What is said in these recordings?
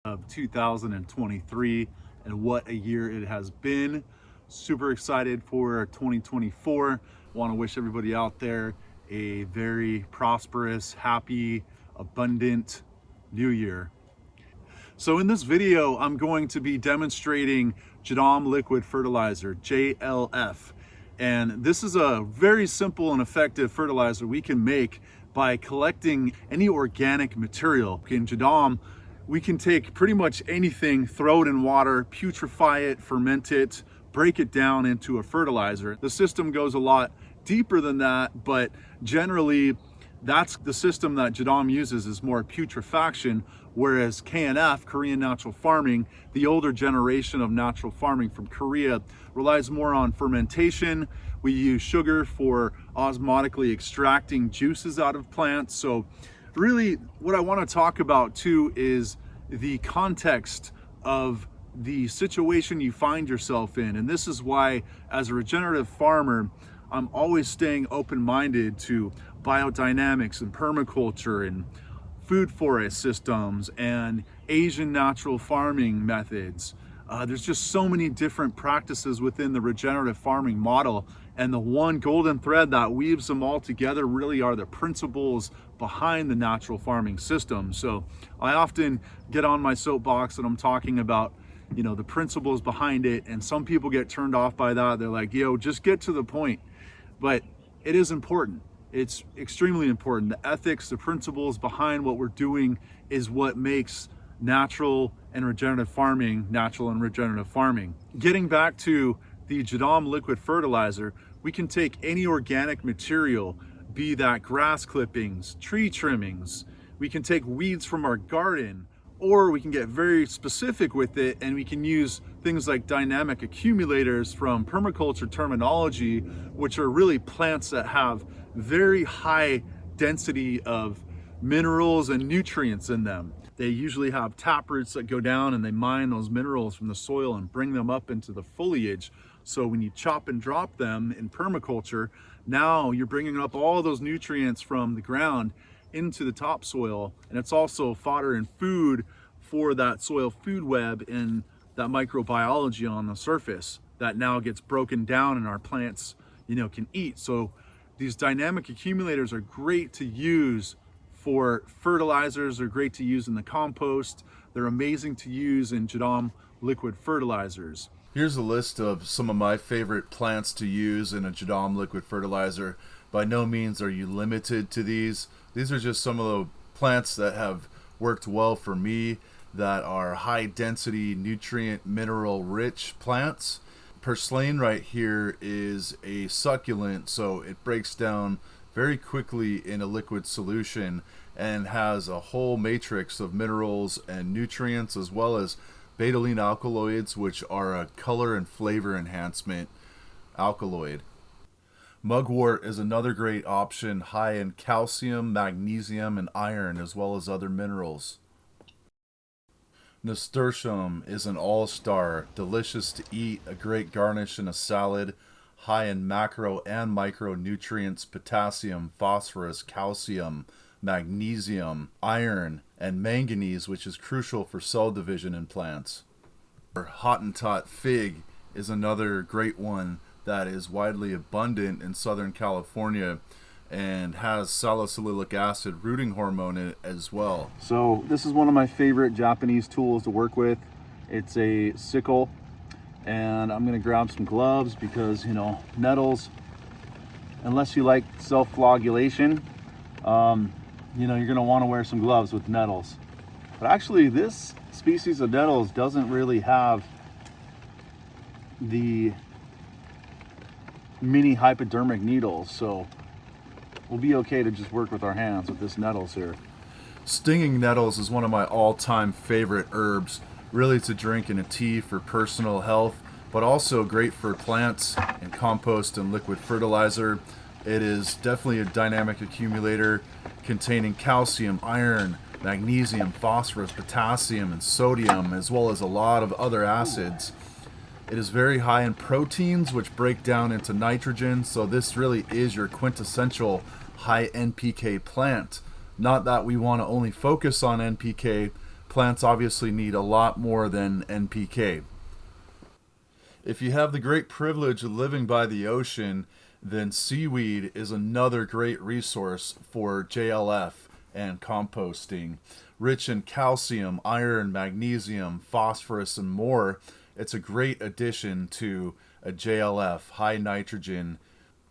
of 2023 and what a year it has been. Super excited for 2024. Want to wish everybody out there a very prosperous, happy, abundant new year. So in this video, I'm going to be demonstrating JADAM Liquid Fertilizer, JLF. And this is a very simple and effective fertilizer we can make by collecting any organic material. In JADAM, we can take pretty much anything, throw it in water, putrefy it, ferment it, break it down into a fertilizer. The system goes a lot deeper than that, but generally that's the system that JADAM uses is more putrefaction, whereas KNF, Korean Natural Farming, the older generation of natural farming from Korea, relies more on fermentation. We use sugar for osmotically extracting juices out of plants. So really what I want to talk about too is the context of the situation you find yourself in. And this is why, as a regenerative farmer, I'm always staying open-minded to biodynamics and permaculture and food forest systems and Asian natural farming methods. There's just so many different practices within the regenerative farming model, and the one golden thread that weaves them all together really are the principles behind the natural farming system. So I often get on my soapbox and I'm talking about, you know, the principles behind it, and some people get turned off by that. They're like, yo, just get to the point. But it is important. It's extremely important. The ethics, the principles behind what we're doing is what makes natural and regenerative farming natural and regenerative farming. Getting back to the JADAM liquid fertilizer, we can take any organic material, be that grass clippings, tree trimmings, we can take weeds from our garden, or we can get very specific with it and we can use things like dynamic accumulators from permaculture terminology, which are really plants that have very high density of minerals and nutrients in them. They usually have tap roots that go down and they mine those minerals from the soil and bring them up into the foliage. So when you chop and drop them in permaculture, now you're bringing up all those nutrients from the ground into the topsoil, and it's also fodder and food for that soil food web and that microbiology on the surface that now gets broken down and our plants, you know, can eat. So these dynamic accumulators are great to use for fertilizers. They're great to use in the compost. They're amazing to use in JADAM liquid fertilizers. Here's a list of some of my favorite plants to use in a JADAM liquid fertilizer. By no means are you limited to these. These are just some of the plants that have worked well for me, that are high density, nutrient, mineral rich plants. Purslane right here is a succulent, so it breaks down very quickly in a liquid solution and has a whole matrix of minerals and nutrients, as well as betylene alkaloids, which are a color and flavor enhancement alkaloid. Mugwort is another great option, high in calcium, magnesium, and iron, as well as other minerals. Nasturtium is an all-star, delicious to eat, a great garnish in a salad, high in macro and micronutrients, potassium, phosphorus, calcium, magnesium, iron, and manganese, which is crucial for cell division in plants. Hottentot fig is another great one that is widely abundant in Southern California and has salicylic acid rooting hormone in it as well. So this is one of my favorite Japanese tools to work with. It's a sickle, and I'm gonna grab some gloves because, you know, nettles, unless you like self-flagellation, you know, you're gonna wanna wear some gloves with nettles. But actually this species of nettles doesn't really have the mini hypodermic needles, so we'll be okay to just work with our hands with this nettles here. Stinging nettles is one of my all-time favorite herbs, really to drink in a tea for personal health, but also great for plants and compost and liquid fertilizer. It is definitely a dynamic accumulator containing calcium, iron, magnesium, phosphorus, potassium, and sodium, as well as a lot of other acids. It is very high in proteins, which break down into nitrogen, so this really is your quintessential high NPK plant. Not that we want to only focus on NPK, Plants obviously need a lot more than NPK. If you have the great privilege of living by the ocean, then seaweed is another great resource for JLF and composting. Rich in calcium, iron, magnesium, phosphorus, and more, it's a great addition to a JLF, high nitrogen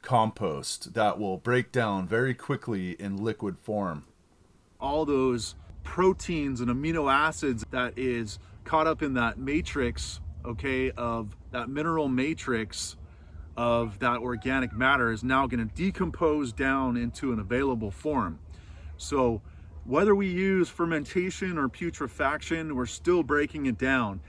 compost that will break down very quickly in liquid form. All those proteins and amino acids that is caught up in that matrix, okay, of that mineral matrix of that organic matter is now going to decompose down into an available form. So whether we use fermentation or putrefaction, we're still breaking it down.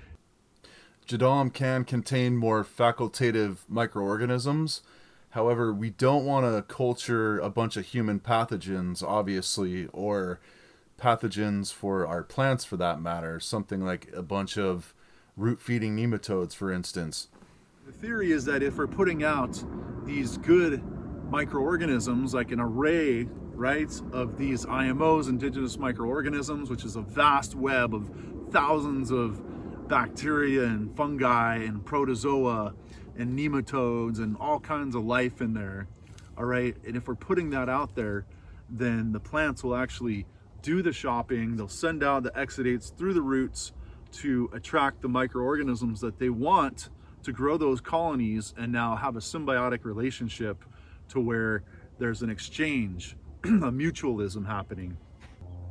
JADAM can contain more facultative microorganisms. However, we don't want to culture a bunch of human pathogens, obviously, or pathogens for our plants for that matter. Something like a bunch of root-feeding nematodes, for instance. The theory is that if we're putting out these good microorganisms, like an array, right, of these IMOs, indigenous microorganisms, which is a vast web of thousands of bacteria and fungi and protozoa and nematodes and all kinds of life in there, all right? And if we're putting that out there, then the plants will actually do the shopping. They'll send out the exudates through the roots to attract the microorganisms that they want to grow those colonies and now have a symbiotic relationship to where there's an exchange, a mutualism happening.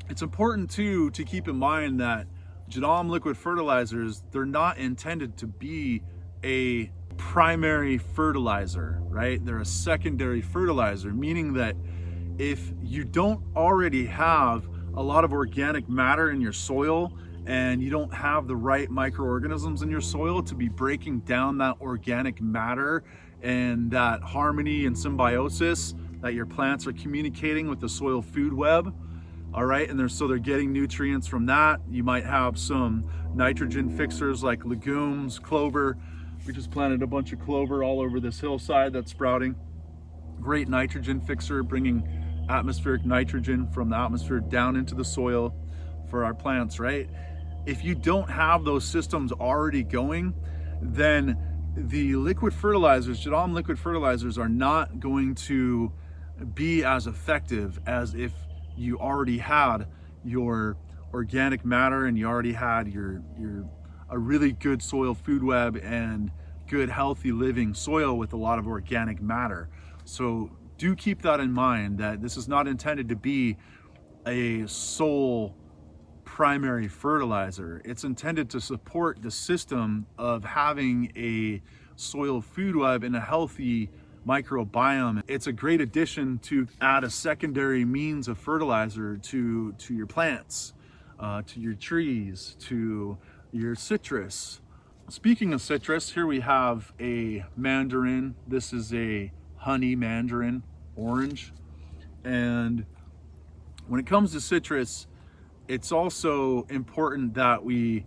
It's important too to keep in mind that JADAM liquid fertilizers, they're not intended to be a primary fertilizer, right? They're a secondary fertilizer, meaning that if you don't already have a lot of organic matter in your soil and you don't have the right microorganisms in your soil to be breaking down that organic matter and that harmony and symbiosis that your plants are communicating with the soil food web, all right, and so they're getting nutrients from that. You might have some nitrogen fixers like legumes, clover. We just planted a bunch of clover all over this hillside that's sprouting. Great nitrogen fixer, bringing atmospheric nitrogen from the atmosphere down into the soil for our plants, right? If you don't have those systems already going, then the liquid fertilizers, JADAM liquid fertilizers, are not going to be as effective as if you already had your organic matter and you already had a really good soil food web and good healthy living soil with a lot of organic matter. So do keep that in mind, that this is not intended to be a sole primary fertilizer. It's intended to support the system of having a soil food web and a healthy microbiome. It's a great addition to add a secondary means of fertilizer to your plants, to your trees, to your citrus. Speaking of citrus, here we have a mandarin. This is a honey mandarin orange. And when it comes to citrus, it's also important that we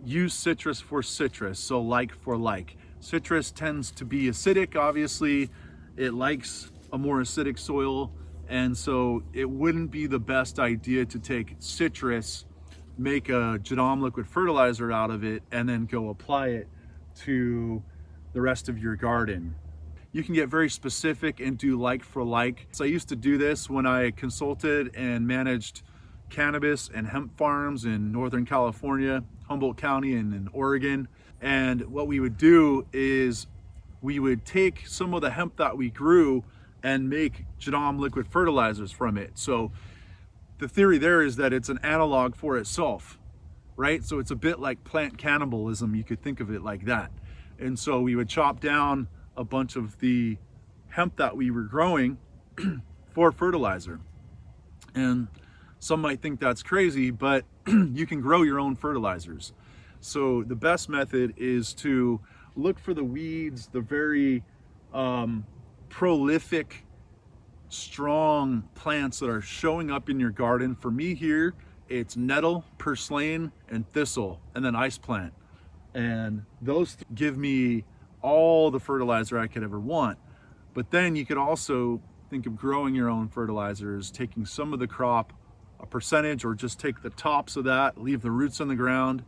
use citrus for citrus, so like for like. Citrus tends to be acidic, obviously. It likes a more acidic soil, and so it wouldn't be the best idea to take citrus, make a JADAM liquid fertilizer out of it, and then go apply it to the rest of your garden. You can get very specific and do like for like. So I used to do this when I consulted and managed cannabis and hemp farms in Northern California, Humboldt County, and in Oregon. And what we would do is we would take some of the hemp that we grew and make JADAM liquid fertilizers from it. So the theory there is that it's an analog for itself, right? So it's a bit like plant cannibalism. You could think of it like that. And so we would chop down a bunch of the hemp that we were growing for fertilizer. And some might think that's crazy, but you can grow your own fertilizers. So the best method is to look for the weeds, the very prolific, strong plants that are showing up in your garden. For me here, it's nettle, purslane, and thistle, and then ice plant. And those give me all the fertilizer I could ever want. But then you could also think of growing your own fertilizers, taking some of the crop a percentage, or just take the tops of that, leave the roots in the ground,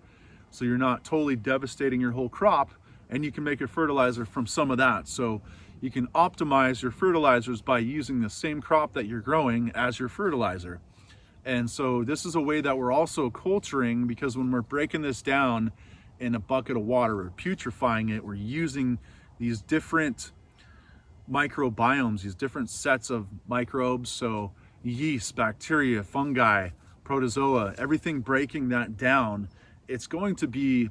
so you're not totally devastating your whole crop, and you can make your fertilizer from some of that. So you can optimize your fertilizers by using the same crop that you're growing as your fertilizer. And so this is a way that we're also culturing, because when we're breaking this down in a bucket of water, we're putrefying it, we're using these different microbiomes, these different sets of microbes, so yeast, bacteria, fungi, protozoa, everything, breaking that down, it's going to be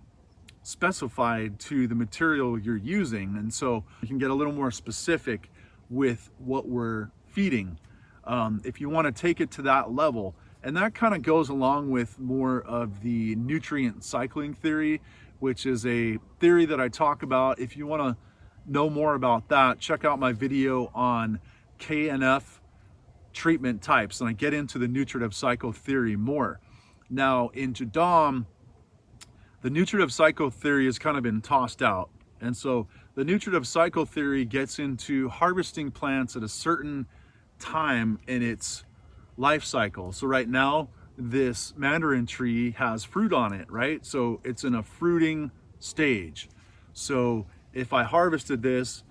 specified to the material you're using. And so you can get a little more specific with what we're feeding if you want to take it to that level. And that kind of goes along with more of the nutrient cycling theory, which is a theory that I talk about. If you want to know more about that, check out my video on KNF treatment types, and I get into the nutritive cycle theory more. Now in JADAM, the nutritive cycle theory has kind of been tossed out. And so the nutritive cycle theory gets into harvesting plants at a certain time in its life cycle. So right now, this mandarin tree has fruit on it, right? So it's in a fruiting stage. So if I harvested this,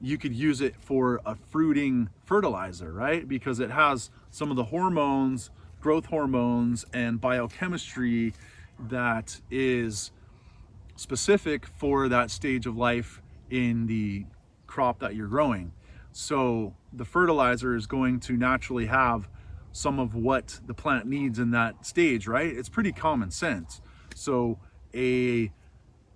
you could use it for a fruiting fertilizer, right? Because it has some of the hormones, growth hormones, and biochemistry that is specific for that stage of life in the crop that you're growing. So the fertilizer is going to naturally have some of what the plant needs in that stage, right? It's pretty common sense. So a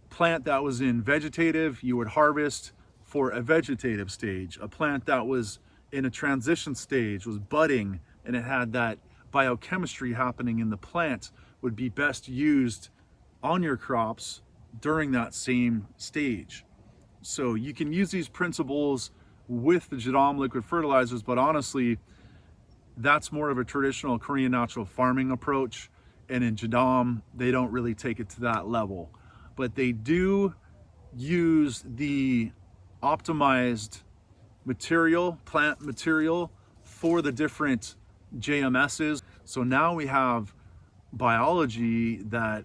plant that was in vegetative, you would harvest for a vegetative stage. A plant that was in a transition stage, was budding, and it had that biochemistry happening in the plant, would be best used on your crops during that same stage. So you can use these principles with the JADAM liquid fertilizers, but honestly, that's more of a traditional Korean natural farming approach. And in JADAM, they don't really take it to that level. But they do use the optimized material, plant material, for the different JMSs. So now we have biology that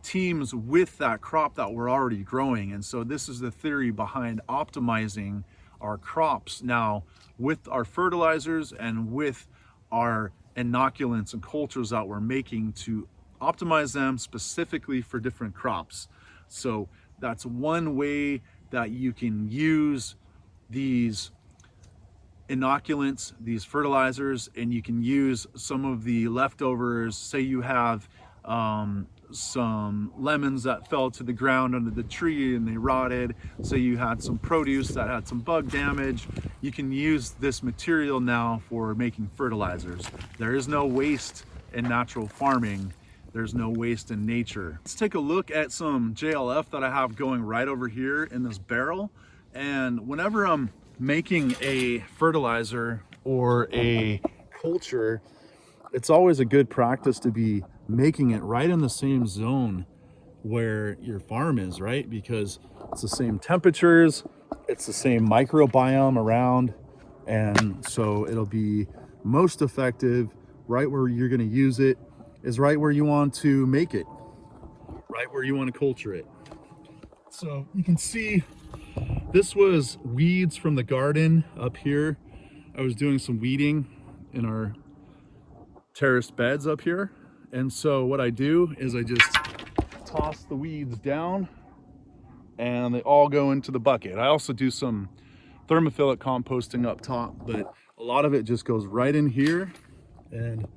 teams with that crop that we're already growing. And so this is the theory behind optimizing our crops now with our fertilizers and with our inoculants and cultures that we're making to optimize them specifically for different crops. So that's one way that you can use these inoculants, these fertilizers, and you can use some of the leftovers. Say you have some lemons that fell to the ground under the tree and they rotted. Say you had some produce that had some bug damage. You can use this material now for making fertilizers. There is no waste in natural farming. There's no waste in nature. Let's take a look at some JLF that I have going right over here in this barrel. And whenever I'm making a fertilizer or a culture, it's always a good practice to be making it right in the same zone where your farm is, right? Because it's the same temperatures, it's the same microbiome around, and so it'll be most effective right where you're going to use it is right where you want to make it, right where you want to culture it. So you can see this was weeds from the garden up here. I was doing some weeding in our terraced beds up here. And so what I do is I just toss the weeds down and they all go into the bucket. I also do some thermophilic composting up top, but a lot of it just goes right in here. And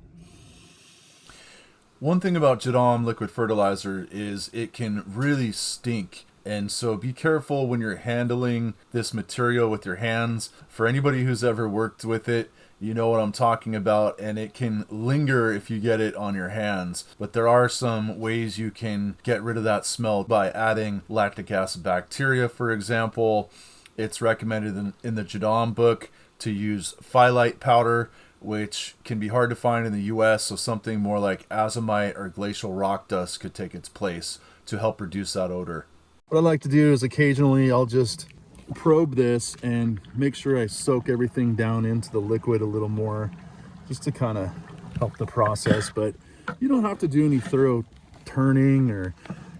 one thing about JADAM liquid fertilizer is it can really stink. And so be careful when you're handling this material with your hands. For anybody who's ever worked with it, you know what I'm talking about, and it can linger if you get it on your hands. But there are some ways you can get rid of that smell by adding lactic acid bacteria, for example. It's recommended in the JADAM book to use phyllite powder, which can be hard to find in the US, so something more like azomite or glacial rock dust could take its place to help reduce that odor. what I like to do is occasionally I'll just probe this and make sure I soak everything down into the liquid a little more, just to kind of help the process. But you don't have to do any thorough turning or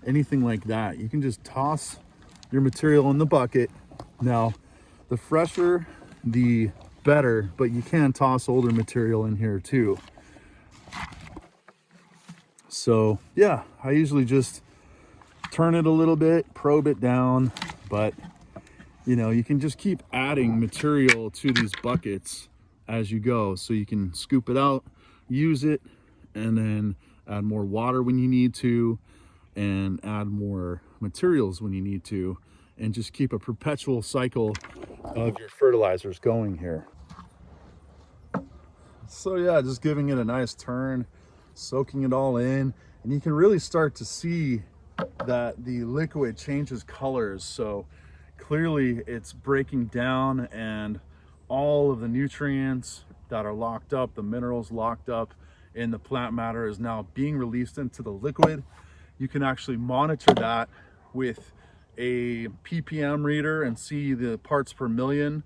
anything like that. You can just toss your material in the bucket. Now, the fresher, the better, but you can toss older material in here too. So yeah, I usually just turn it a little bit, probe it down, but you know, you can just keep adding material to these buckets as you go. So you can scoop it out, use it, and then add more water when you need to, and add more materials when you need to, and just keep a perpetual cycle of your fertilizers going here. So yeah, just giving it a nice turn, soaking it all in, and you can really start to see that the liquid changes colors. So clearly it's breaking down, and all of the nutrients that are locked up, the minerals locked up in the plant matter, is now being released into the liquid. You can actually monitor that with a ppm reader and see the parts per million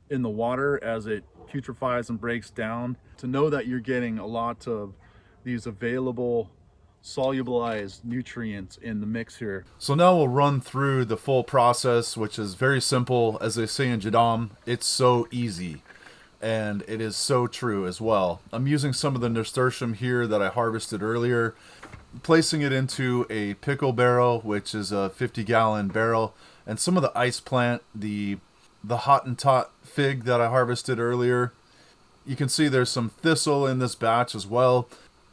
in the water as it putrefies and breaks down, to know that you're getting a lot of these available solubilized nutrients in the mix here. So now we'll run through the full process, which is very simple. As they say in JADAM, it's so easy. And it is so true as well. I'm using some of the nasturtium here that I harvested earlier, placing it into a pickle barrel, which is a 50-gallon barrel, and some of the ice plant, the Hottentot fig that I harvested earlier. You can see there's some thistle in this batch as well.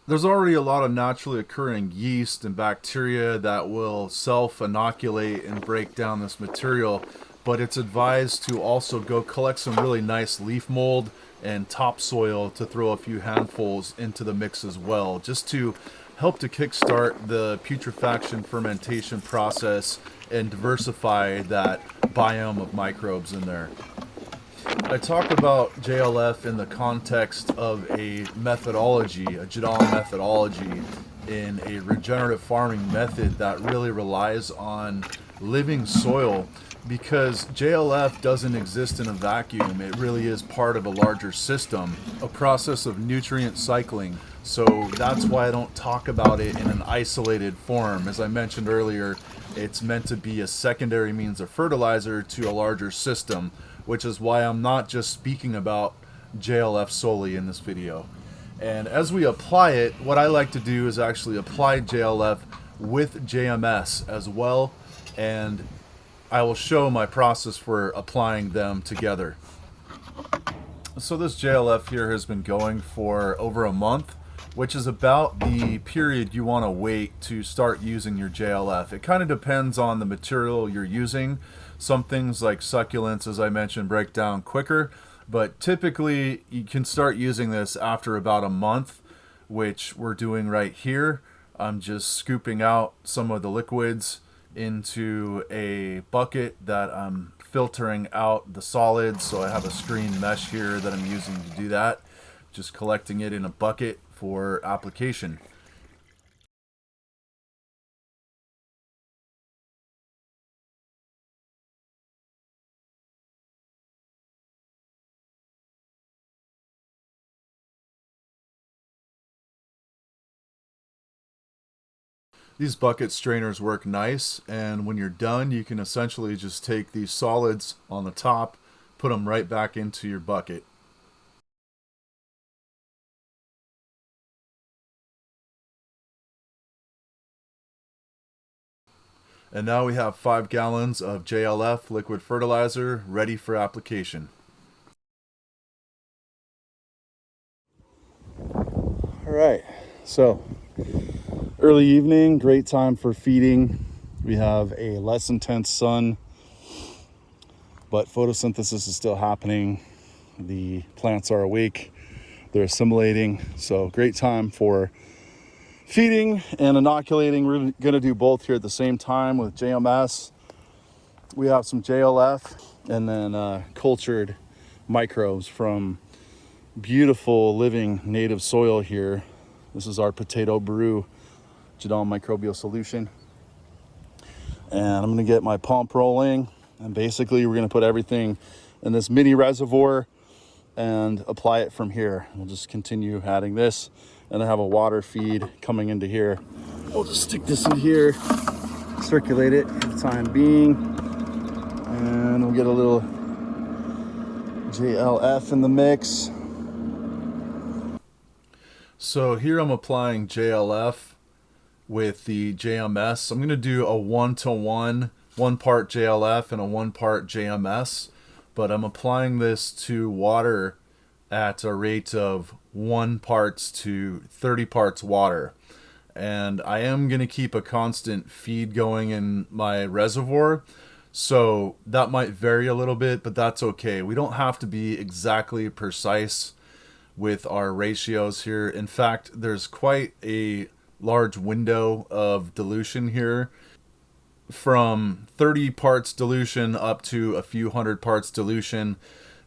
There's already a lot of naturally occurring yeast and bacteria that will self-inoculate and break down this material, but it's advised to also go collect some really nice leaf mold and topsoil to throw a few handfuls into the mix as well, just to help to kickstart the putrefaction fermentation process and diversify that biome of microbes in there. I talk about JLF in the context of a methodology, a JADAM methodology, in a regenerative farming method that really relies on living soil, because JLF doesn't exist in a vacuum. It really is part of a larger system, a process of nutrient cycling. So that's why I don't talk about it in an isolated form. As I mentioned earlier, it's meant to be a secondary means of fertilizer to a larger system, which is why I'm not just speaking about JLF solely in this video. And as we apply it, what I like to do is actually apply JLF with JMS as well, and I will show my process for applying them together. So this JLF here has been going for over a month, which is about the period you want to wait to start using your JLF. It kind of depends on the material you're using. Some things like succulents, as I mentioned, break down quicker, but typically you can start using this after about a month, which we're doing right here. I'm just scooping out some of the liquids into a bucket that I'm filtering out the solids. So I have a screen mesh here that I'm using to do that. Just collecting it in a bucket for application. These bucket strainers work nice, and when you're done, you can essentially just take these solids on the top, put them right back into your bucket. And now we have 5 gallons of JLF liquid fertilizer ready for application. All right, so early evening, great time for feeding. We have a less intense sun, but photosynthesis is still happening. The plants are awake, they're assimilating, so great time for feeding and inoculating. We're gonna do both here at the same time with JMS. We have some JLF and then cultured microbes from beautiful living native soil here. This is our potato brew JADAM microbial solution. And I'm gonna get my pump rolling, and basically we're gonna put everything in this mini reservoir and apply it from here. We'll just continue adding this and I have a water feed coming into here. We'll just stick this in here, circulate it for the time being, and we'll get a little JLF in the mix. So here I'm applying JLF with the JMS. I'm going to do a 1-to-1, 1 part JLF and a 1 part JMS, but I'm applying this to water at a rate of 1 parts to 30 parts water. And I am going to keep a constant feed going in my reservoir, so that might vary a little bit, but that's okay. We don't have to be exactly precise with our ratios here. In fact, there's quite a large window of dilution here, from 30 parts dilution up to a few hundred parts dilution.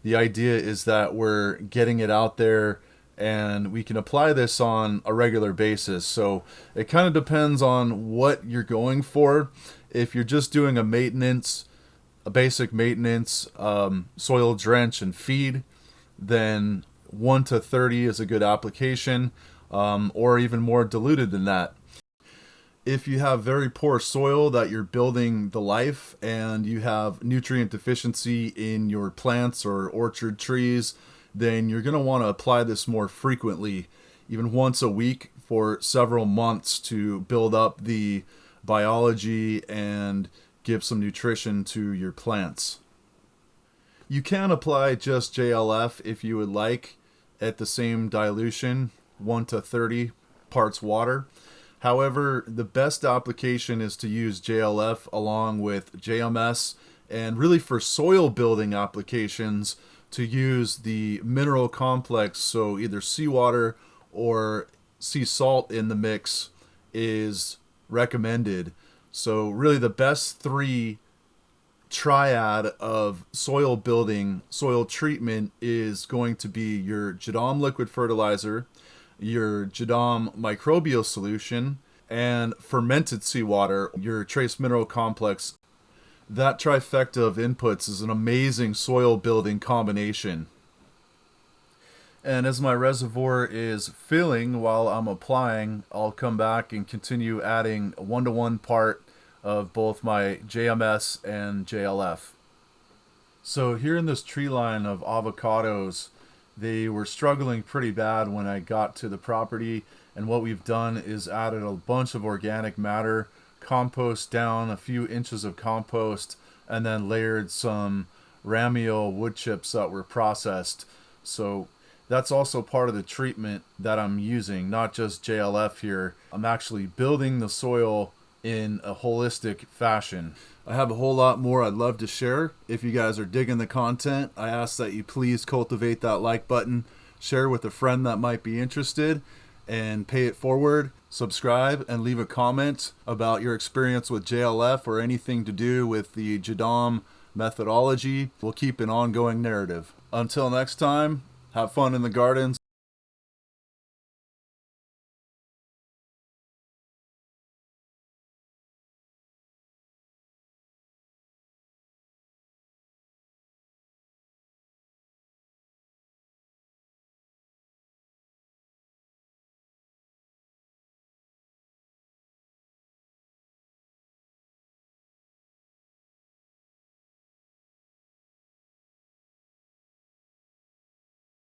The idea is that we're getting it out there and we can apply this on a regular basis. So it kind of depends on what you're going for. If you're just doing a basic maintenance, soil drench and feed, then 1 to 30 is a good application, or even more diluted than that. If you have very poor soil that you're building the life and you have nutrient deficiency in your plants or orchard trees, then you're going to want to apply this more frequently, even once a week for several months, to build up the biology and give some nutrition to your plants. You can apply just JLF if you would like at the same dilution, 1 to 30 parts water. However, the best application is to use JLF along with JMS, and really for soil building applications to use the mineral complex, so either seawater or sea salt in the mix is recommended. So really the best 3 triad of soil building, soil treatment is going to be your JADAM Liquid Fertilizer, your JADAM Microbial Solution, and fermented seawater, your trace mineral complex. That trifecta of inputs is an amazing soil building combination. And as my reservoir is filling while I'm applying, I'll come back and continue adding a 1-to-1 part of both my JMS and JLF. So here in this tree line of avocados, they were struggling pretty bad when I got to the property, and what we've done is added a bunch of organic matter, compost down, a few inches of compost, and then layered some ramial wood chips that were processed. So that's also part of the treatment that I'm using, not just JLF here. I'm actually building the soil in a holistic fashion. I have a whole lot more I'd love to share. If you guys are digging the content, I ask that you please cultivate that like button, share with a friend that might be interested, and pay it forward. Subscribe and leave a comment about your experience with JLF or anything to do with the JADAM methodology. We'll keep an ongoing narrative. Until next time, have fun in the gardens.